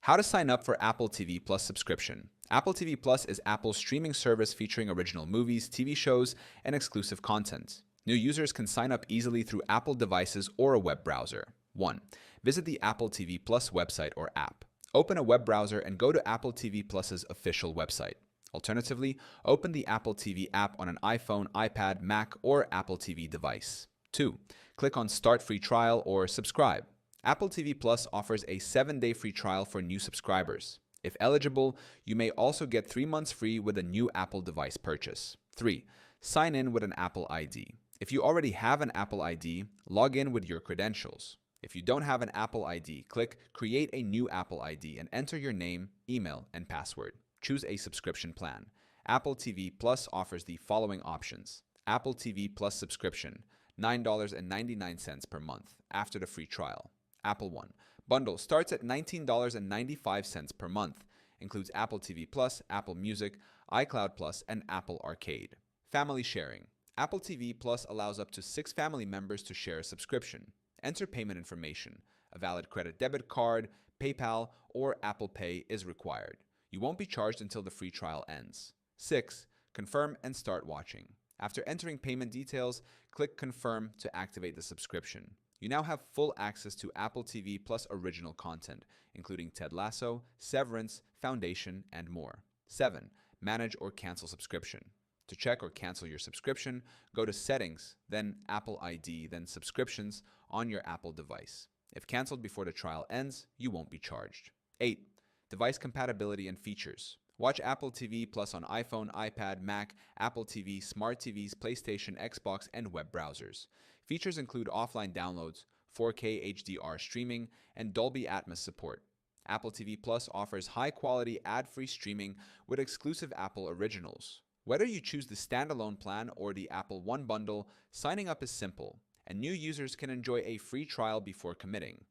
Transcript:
How to sign up for Apple TV Plus subscription. Apple TV Plus is Apple's streaming service featuring original movies, TV shows, and exclusive content. New users can sign up easily through Apple devices or a web browser. 1. Visit the Apple TV Plus website or app. Open a web browser and go to Apple TV Plus's official website. Alternatively, open the Apple TV app on an iPhone, iPad, Mac, or Apple TV device. 2. Click on Start Free Trial or Subscribe. Apple TV Plus offers a 7-day free trial for new subscribers. If eligible, you may also get 3 months free with a new Apple device purchase. 3. Sign in with an Apple ID. If you already have an Apple ID, log in with your credentials. If you don't have an Apple ID, click Create a new Apple ID and enter your name, email, and password. Choose a subscription plan. Apple TV Plus offers the following options. Apple TV Plus subscription, $9.99 per month after the free trial. Apple One. Bundle starts at $19.95 per month. Includes Apple TV Plus, Apple Music, iCloud Plus, and Apple Arcade. Family sharing. Apple TV Plus allows up to 6 family members to share a subscription. Enter payment information. A valid credit debit card, PayPal, or Apple Pay is required. You won't be charged until the free trial ends. 6. Confirm and start watching. After entering payment details, click Confirm to activate the subscription. You now have full access to Apple TV Plus original content, including Ted Lasso, Severance, Foundation, and more. 7. Manage or cancel subscription. To check or cancel your subscription, go to Settings, then Apple ID, then Subscriptions on your Apple device. If canceled before the trial ends, you won't be charged. 8. Device compatibility and features. Watch Apple TV Plus on iPhone, iPad, Mac, Apple TV, smart TVs, PlayStation, Xbox, and web browsers. Features include offline downloads, 4K HDR streaming, and Dolby Atmos support. Apple TV Plus offers high-quality ad-free streaming with exclusive Apple originals. Whether you choose the standalone plan or the Apple One bundle, signing up is simple, and new users can enjoy a free trial before committing.